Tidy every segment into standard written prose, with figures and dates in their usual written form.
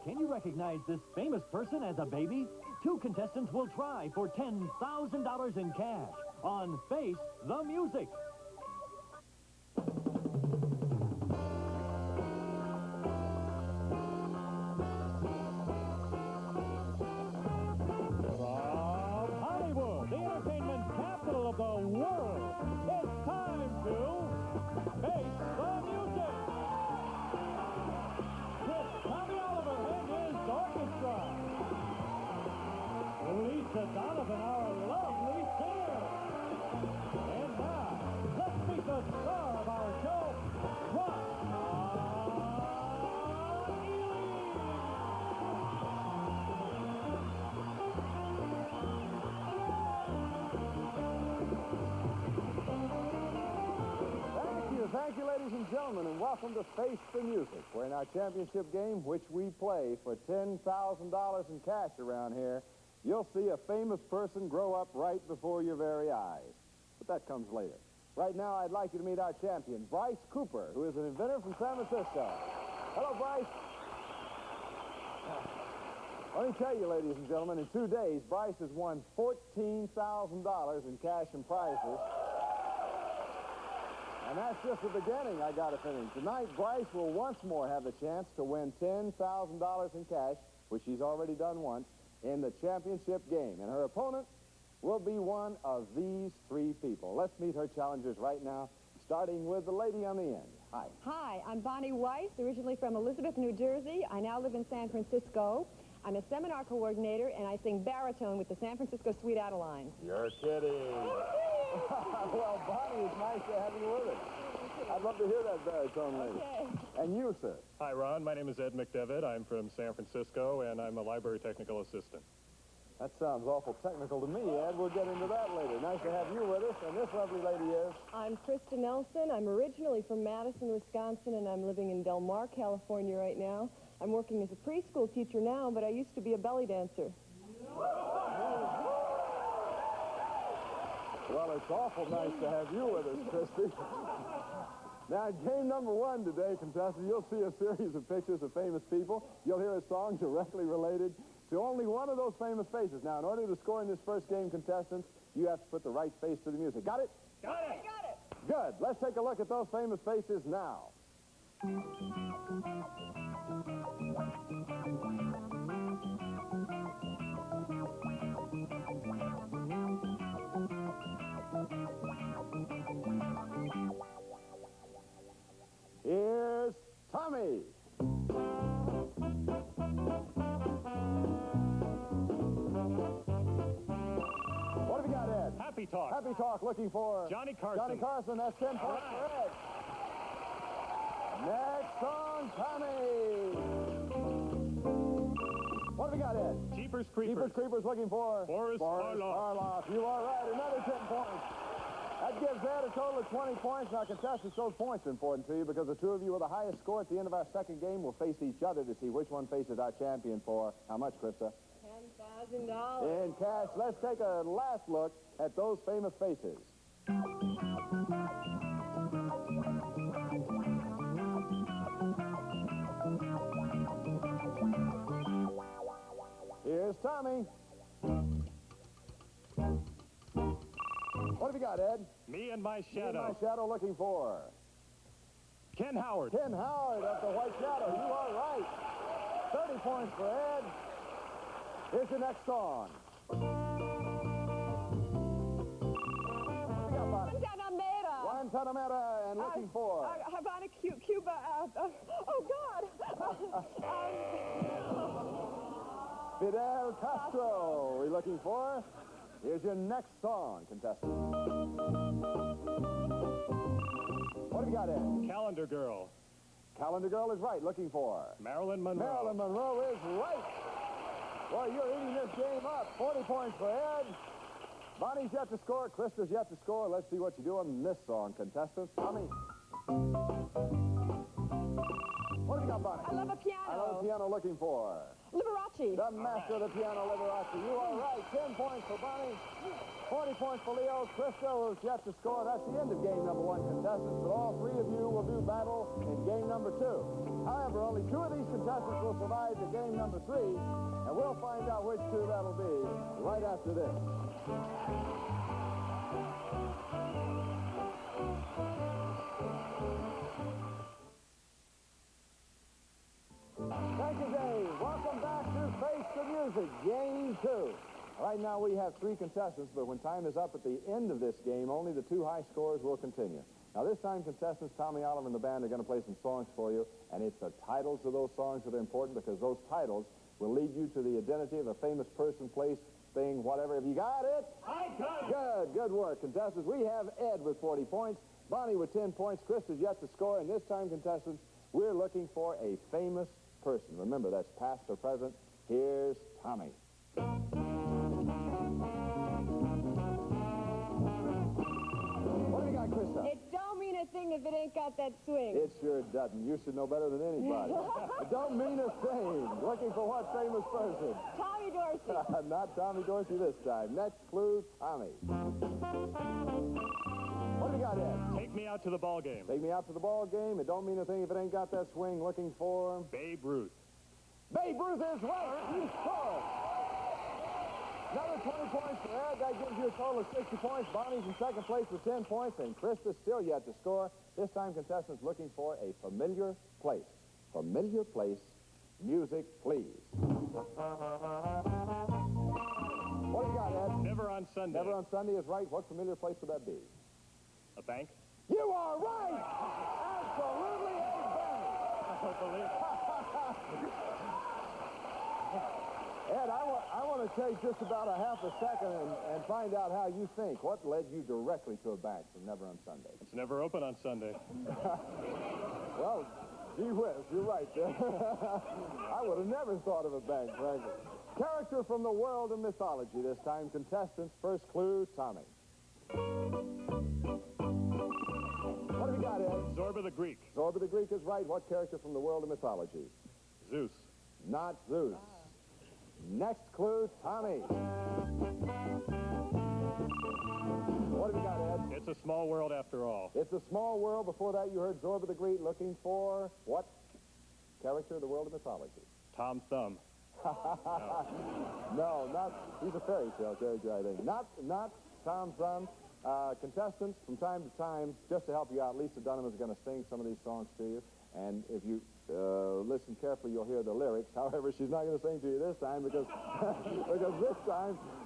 Can you recognize this famous person as a baby? 2 contestants will try for $10,000 in cash on Face the Music. From Hollywood, the entertainment capital of the world, it's time to Face the Music. With Tommy Oliver and his orchestra. Lisa Donovan, our lovely singer. And now, let's meet the star of our show, Ron Thank you, ladies and gentlemen, and welcome to Face the Music. We're in our championship game, which we play for $10,000 in cash around here. You'll see a famous person grow up right before your very eyes. But that comes later. Right now, I'd like you to meet our champion, Bryce Cooper, who is an inventor from San Francisco. Hello, Bryce. Let me tell you, ladies and gentlemen, in 2 days, Bryce has won $14,000 in cash and prizes. And that's just the beginning, I got to finish. Tonight, Bryce will once more have the chance to win $10,000 in cash, which he's already done once, in the championship game. And her opponent will be one of these 3 people. Let's meet her challengers right now, starting with the lady on the end. Hi. Hi, I'm Bonnie Weiss, originally from Elizabeth, New Jersey. I now live in San Francisco. I'm a seminar coordinator, and I sing baritone with the San Francisco Sweet Adelines. You're kidding. Well, Bonnie, it's nice to have you with us. I'd love to hear that baritone lady. Okay. And you, sir? Hi, Ron. My name is Ed McDevitt. I'm from San Francisco, and I'm a library technical assistant. That sounds awful technical to me, Ed. We'll get into that later. Nice to have you with us. And this lovely lady is? I'm Krista Nelson. I'm originally from Madison, Wisconsin, and I'm living in Del Mar, California right now. I'm working as a preschool teacher now, but I used to be a belly dancer. Well, it's awful nice to have you with us, Christy. Now, in game number 1 today, contestant, you'll see a series of pictures of famous people. You'll hear a song directly related to only one of those famous faces. Now, in order to score in this first game, contestants, you have to put the right face to the music. Got it? Got it. Got it. Good. Let's take a look at those famous faces now. Here's Tommy. What have you got, Ed? Happy Talk. Happy Talk, looking for Johnny Carson. Johnny Carson, that's 10 points for Ed. Next song, Tommy. What have we got, Ed? Jeepers Creepers. Jeepers Creepers looking for Boris Karloff. You are right, another 10 points. That gives Ed a total of 20 points. Now, contestants, those points are important to you because the 2 of you with the highest score at the end of our second game will face each other to see which one faces our champion for how much, Krista? $10,000. In cash. Let's take a last look at those famous faces. Here's Tommy. What have you got, Ed? Me and My Me and Shadow. My Shadow looking for Ken Howard. Ken Howard of the White Shadow. You are right. 30 points for Ed. Here's the next song. What have you got, Bonnie? Guantanamera. Guantanamera and looking for Havana, Cuba. Oh, God. Fidel Castro. We're looking for. Here's your next song, contestant. What have you got, Ed? Calendar Girl. Calendar Girl is right. Looking for Marilyn Monroe. Marilyn Monroe is right. Boy, you're eating this game up. 40 points for Ed. Bonnie's yet to score. Krista's yet to score. Let's see what you do on this song, contestants. Tommy. What have you got, Bonnie? I love a piano. I love a piano looking for. Liberace. The master of the piano, Liberace. You are right. 10 points for Bonnie. 40 points for Leo. Krista, who's yet to score. That's the end of game number 1, contestants. But all 3 of you will do battle in game number 2. However, only 2 of these contestants will survive to game number 3. And we'll find out which 2 that'll be right after this. Thank you, Dave. Welcome back to Face the Music, Game 2. Right now we have 3 contestants, but when time is up at the end of this game, only the 2 high scores will continue. Now this time, contestants Tommy Oliver and the band are going to play some songs for you, and it's the titles of those songs that are important because those titles will lead you to the identity of a famous person, place, thing, whatever. Have you got it? I got it. Good work, contestants. We have Ed with 40 points, Bonnie with 10 points, Krista's yet to score, and this time, contestants, we're looking for a famous person. Remember, that's past or present. Here's Tommy. What do you got, Krista? It don't mean a thing if it ain't got that swing. It sure doesn't. You should know better than anybody. It don't mean a thing. Looking for what famous person? Tommy Dorsey. Not Tommy Dorsey this time. Next clue, Tommy. What do you got, Ed? Take me out to the ball game. Take me out to the ball game. It don't mean a thing if it ain't got that swing. Looking for... Babe Ruth. Babe Ruth is right. You scored. Another 20 points for Ed. That gives you a total of 60 points. Bonnie's in second place with 10 points, and Krista's still yet to score. This time, contestants looking for a familiar place. Familiar place. Music, please. What do you got, Ed? Never on Sunday. Never on Sunday is right. What familiar place would that be? A bank? You are right! Absolutely a bank! I don't believe it. Ed, I want to take just about a half a second and find out how you think. What led you directly to a bank from Never on Sunday? It's never open on Sunday. Well, gee whiz, you're right there. I would have never thought of a bank, frankly. Character from the world of mythology this time. Contestants, first clue, Tommy. What have you got, Ed? Zorba the Greek. Zorba the Greek is right. What character from the world of mythology? Zeus. Not Zeus. Next clue, Tommy. What have you got, Ed? It's a small world after all. It's a small world. Before that, you heard Zorba the Greek looking for what character of the world of mythology? Tom Thumb. No, not. He's a fairy tale character, I think. Not Tom Thumb. Contestants, from time to time, just to help you out, Lisa Dunham is going to sing some of these songs to you. And if you listen carefully, you'll hear the lyrics. However, she's not going to sing to you this time because because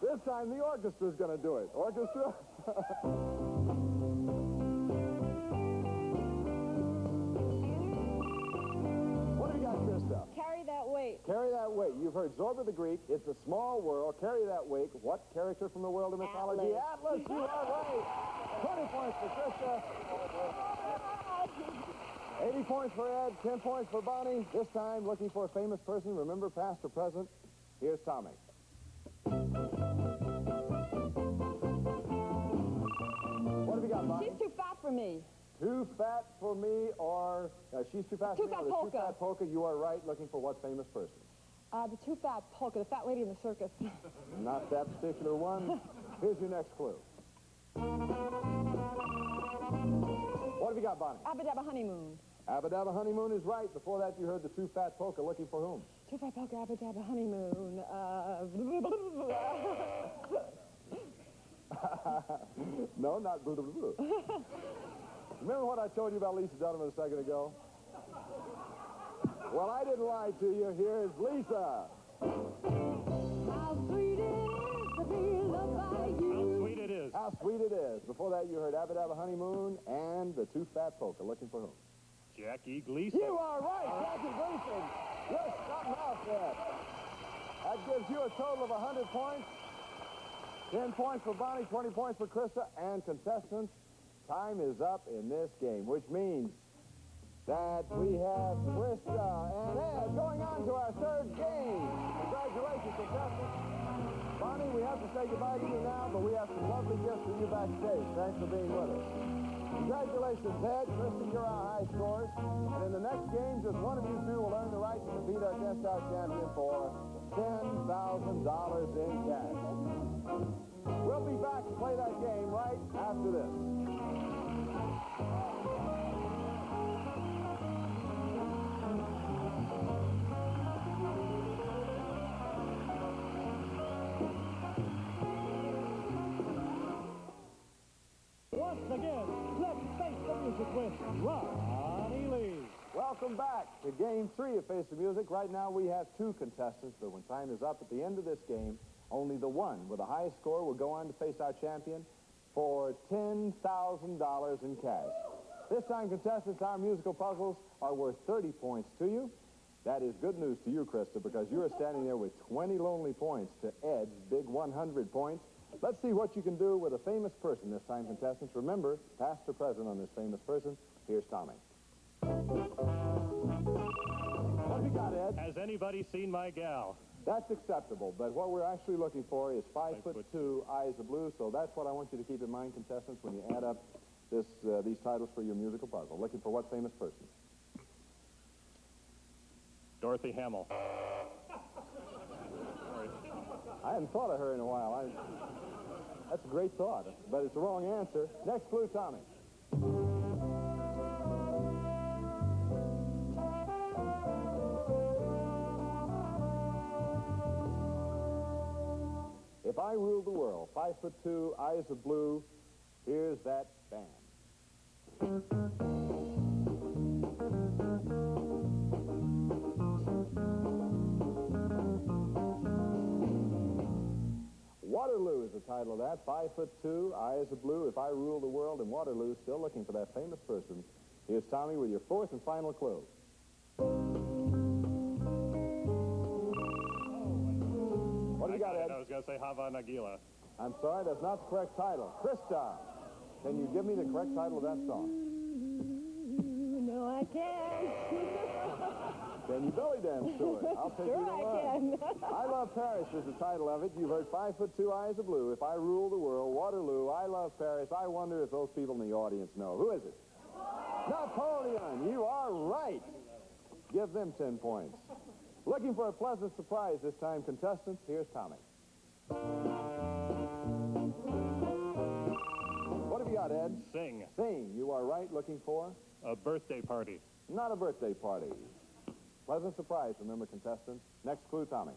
this time the orchestra is going to do it. Orchestra. What have you got, Krista? Carry that weight. Carry that weight. You've heard Zorba the Greek. It's a small world. Carry that weight. What character from the world of mythology? Atlas. You are right. 20 points for Krista. 80 points for Ed. 10 points for Bonnie. This time, looking for a famous person. Remember, past or present. Here's Tommy. What have you got, Bonnie? She's too fat for me. Too fat for me, or she's too fat for me, or the Too Fat Polka. You are right. Looking for what famous person? The too fat polka, the fat lady in the circus. Not that particular one. Here's your next clue. What have you got, Bonnie? Abba Dabba Honeymoon. Abba Dabba Honeymoon is right. Before that, you heard the Too Fat Polka. Looking for whom? Too fat polka, Abba Dabba Honeymoon. No, not blah, blah, blah. Remember what I told you about Lisa Dunham a second ago? Well, I didn't lie to you. Here's Lisa. How sweet it is to be loved by you. How sweet it is. How sweet it is. Before that, you heard Abba Dabba Honeymoon and the Too Fat Polka. Looking for whom? Jackie Gleason. You are right, Jackie Gleason. You're something else there. That gives you a total of 100 points. 10 points for Bonnie, 20 points for Krista, and contestants. Time is up in this game, which means that we have Krista and Ed going on to our third game. Congratulations, contestants. Bonnie we have to say goodbye to you now, but we have some lovely gifts for you backstage. Thanks for being with us. Congratulations, Ed. Krista, you're our high scores. And in the next game, just one of you two will earn the right to compete against our champion for $10,000 in cash. We'll be back to play that game right after this. Once again, let's face the music with Ronnie Lee. Welcome back to Game 3 of Face the Music. Right now we have two contestants, but when time is up at the end of this game, only the one with the highest score will go on to face our champion for $10,000 in cash. This time, contestants, our musical puzzles are worth 30 points to you. That is good news to you, Krista, because you are standing there with 20 lonely points to Ed's big 100 points. Let's see what you can do with a famous person this time, contestants. Remember, past or present on this famous person. Here's Tommy. What have you got, Ed? Has anybody seen my gal? That's acceptable, but what we're actually looking for is 5'2", eyes of blue, so that's what I want you to keep in mind, contestants, when you add up these titles for your musical puzzle. Looking for what famous person? Dorothy Hamill. I hadn't thought of her in a while. That's a great thought, but it's the wrong answer. Next clue, Tommy. If I rule the world, 5'2", eyes of blue, here's that band. Waterloo is the title of that. 5'2", eyes of blue, if I rule the world, and Waterloo, still looking for that famous person. Here's Tommy with your fourth and final clue. What do you got, Ed? I was going to say Hava Nagila. I'm sorry, that's not the correct title. Krista, can you give me the correct title of that song? No, I can't. Can you belly dance to it? I'll take Sure you to I one. can. I Love Paris is the title of it. You've heard 5'2", eyes of blue, if I rule the world, Waterloo, I Love Paris. I wonder if those people in the audience know. Who is it? Napoleon. You are right. Give them 10 points. Looking for a pleasant surprise this time, contestants. Here's Tommy. What have you got, Ed? Sing. Sing. You are right. Looking for? A birthday party. Not a birthday party. Pleasant surprise, remember, contestants. Next clue, Tommy.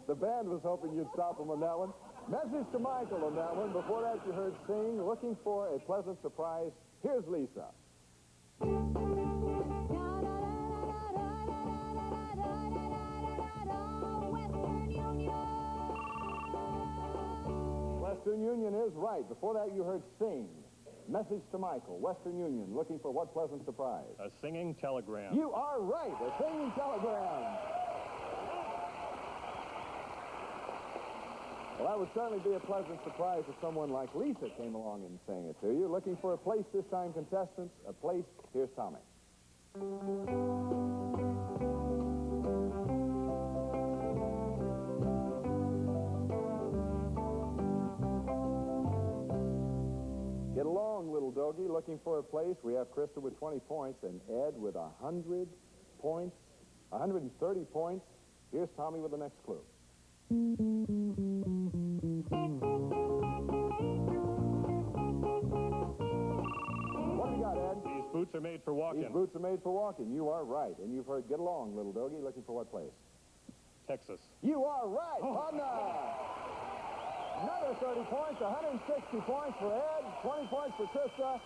The band was hoping you'd stop them on that one. Message to Michael on that one. Before that, you heard Sing. Looking for a pleasant surprise. Here's Lisa. Western Union is right. Before that, you heard Sing. Message to Michael. Western Union. Looking for what pleasant surprise? A singing telegram. You are right. A singing telegram. Well, that would certainly be a pleasant surprise if someone like Lisa came along and sang it to you. Looking for a place this time, contestants. A place. Here's Tommy. Get along, little doggy. Looking for a place. We have Krista with 20 points and Ed with 100 points, 130 points. Here's Tommy with the next clue. What have you got, Ed? These boots are made for walking. These boots are made for walking. You are right. And you've heard Get Along, little doggy. Looking for what place? Texas. You are right. Partner. Another 30 points, 160 points for Ed, 20 points for Krista.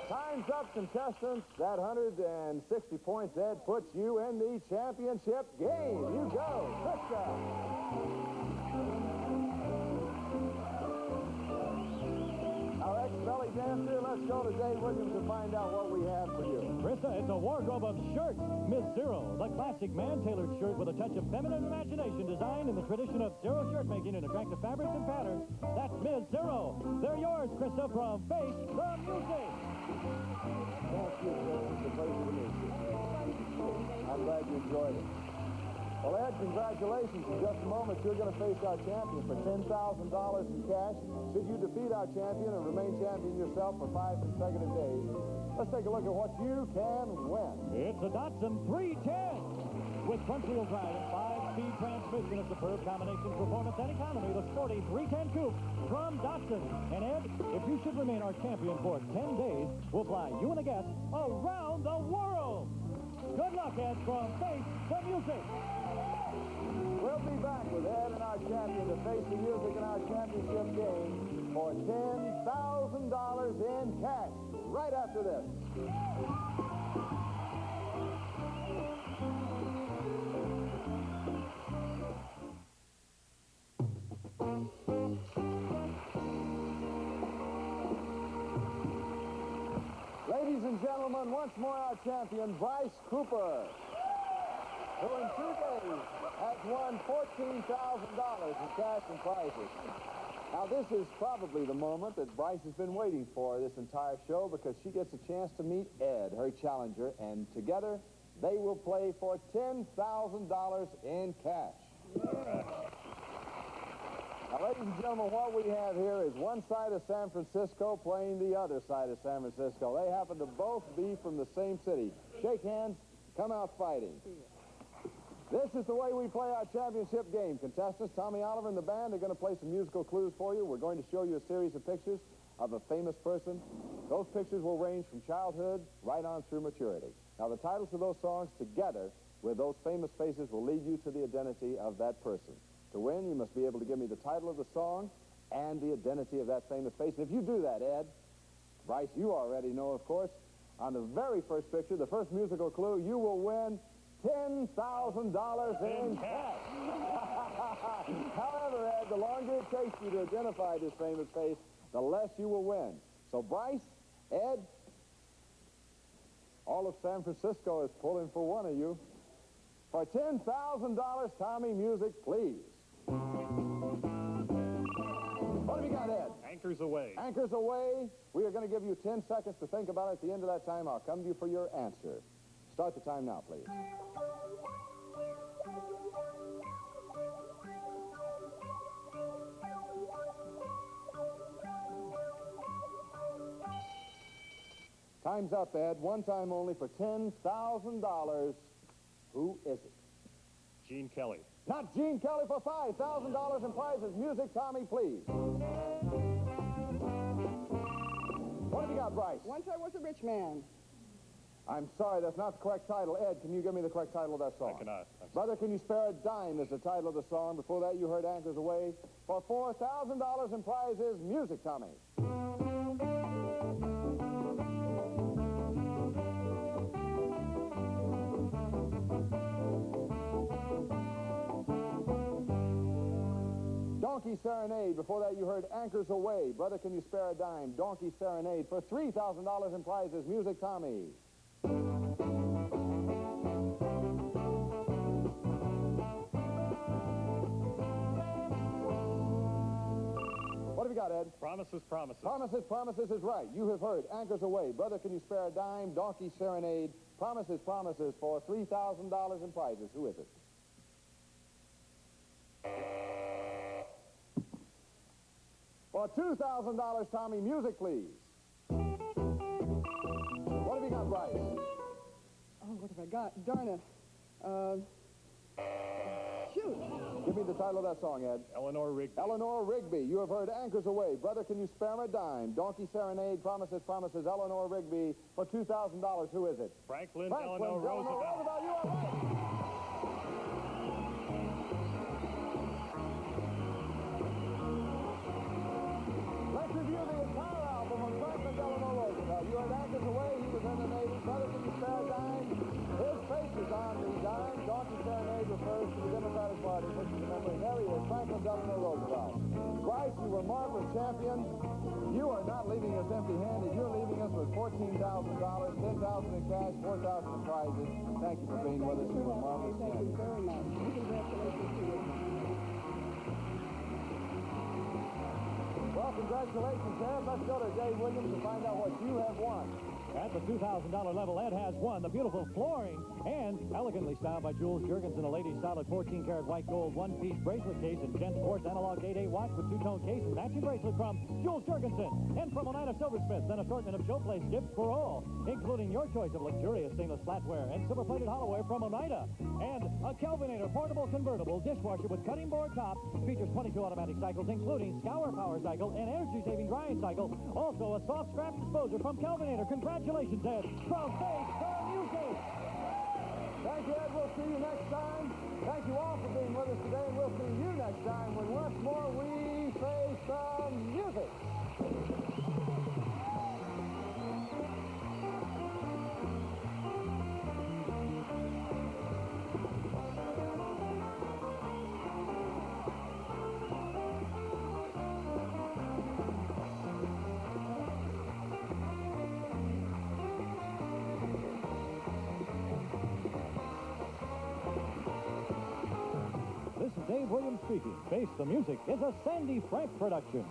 Time's up, contestants. That 160 points, Ed, puts you in the championship game. You go, Krista. Our ex-belly dancer, let's go to Dave Williams to find out what we have for you. Krista, it's a wardrobe of shirts. Miss Zero, the classic man-tailored shirt with a touch of feminine imagination designed in the tradition of Zero shirt making in attractive fabrics and patterns. That's Miss Zero. They're yours, Krista, from Face the Music. Thank you, Chris. It's a pleasure to meet you. I'm glad you enjoyed it. Well, Ed, congratulations. In just a moment, you're going to face our champion for $10,000 in cash. Should you defeat our champion and remain champion yourself for 5 consecutive days, let's take a look at what you can win. It's a Datsun 310 with front-wheel drive and 5-speed transmission, a superb combination of performance and economy. The sporty 310 coupe from Datsun. And Ed, if you should remain our champion for 10 days, we'll fly you and a guest around the world. Good luck, Ed, from Face the Music. We'll be back with Ed and our champion to face the music in our championship game for $10,000 in cash right after this. Ladies and gentlemen, once more our champion, Bryce Cooper, who in 2 days has won $14,000 in cash and prizes. Now, this is probably the moment that Bryce has been waiting for this entire show, because she gets a chance to meet Ed, her challenger, and together they will play for $10,000 in cash. Now, ladies and gentlemen, what we have here is one side of San Francisco playing the other side of San Francisco. They happen to both be from the same city. Shake hands, come out fighting. This is the way we play our championship game. Contestants, Tommy Oliver and the band are going to play some musical clues for you. We're going to show you a series of pictures of a famous person. Those pictures will range from childhood right on through maturity. Now, the titles of those songs, together with those famous faces, will lead you to the identity of that person. To win, you must be able to give me the title of the song and the identity of that famous face. And if you do that, Ed, Bryce, you already know, of course, on the very first picture, the first musical clue, you will win $10,000 in cash. However, Ed, the longer it takes you to identify this famous face, the less you will win. So, Bryce, Ed, all of San Francisco is pulling for one of you. For $10,000, Tommy, music, please. What have you got, Ed? Anchors Away. Anchors Away. We are going to give you 10 seconds to think about it. At the end of that time, I'll come to you for your answer. Start the time now, please. Time's up, Ed. One time only for $10,000. Who is it? Gene Kelly. Not Gene Kelly for $5,000 in prizes. Music, Tommy, please. What have you got, Bryce? Once I was a rich man. I'm sorry, that's not the correct title. Ed, can you give me the correct title of that song? I cannot. Brother, Can You Spare a Dime is the title of the song. Before that, you heard Anchors Away for $4,000 in prizes. Music, Tommy. Donkey Serenade. Before that, you heard Anchors Away. Brother, Can You Spare a Dime? Donkey Serenade for $3,000 in prizes. Music, Tommy. What have you got, Ed? Promises, Promises. Promises, Promises is right. You have heard Anchors Away. Brother, Can You Spare a Dime? Donkey Serenade. Promises, Promises for $3,000 in prizes. Who is it? For $2,000, Tommy, music, please. What have you got, Bryce? Oh, what have I got? Darn it. Shoot. Give me the title of that song, Ed. Eleanor Rigby. Eleanor Rigby. You have heard Anchors Away. Brother, Can You Spare a Dime? Donkey Serenade. Promises, Promises. Eleanor Rigby for $2,000. Who is it? Franklin Franklin Delano Roosevelt. You are right. Let's review the entire album of Franklin Delano Roosevelt. You heard Anchors Away. He was in the Navy. Brother, Can You Spare a Dime? His face is on the dime. Donkey Serenade refers to the Democratic Party, which is the memory. There he is, Franklin Delano Roosevelt. Bryce, Tonight you were marvelous champions. You are not leaving us empty-handed. You're leaving us with $14,000, $10,000 in cash, $4,000 in prizes. Thank you for being with us. You were marvelous Thank you champions. very much. Congratulations to you. Well, congratulations, Ed. Let's go to Dave Williams to find out what you have won. At the $2,000 level, Ed has won the beautiful flooring and elegantly styled by Jules Jurgensen, a lady's solid 14-karat white gold one-piece bracelet case and Gent Sports analog 8A watch with two-tone case and matching bracelet from Jules Jurgensen. And from Oneida Silversmiths, an assortment of showplace gifts for all, including your choice of luxurious stainless flatware and silver-plated hollowware from Oneida. And a Kelvinator portable convertible dishwasher with cutting board top features 22 automatic cycles, including scour power cycle and energy-saving drying cycle. Also, a soft scrap disposer from Kelvinator. Congratulations, Ed, from Face the Music. Thank you, Ed. We'll see you next time. Thank you all for being with us today, and we'll see you next time when once more we face some music. This is Dave Williams speaking. Face the Music is a Sandy Frank production.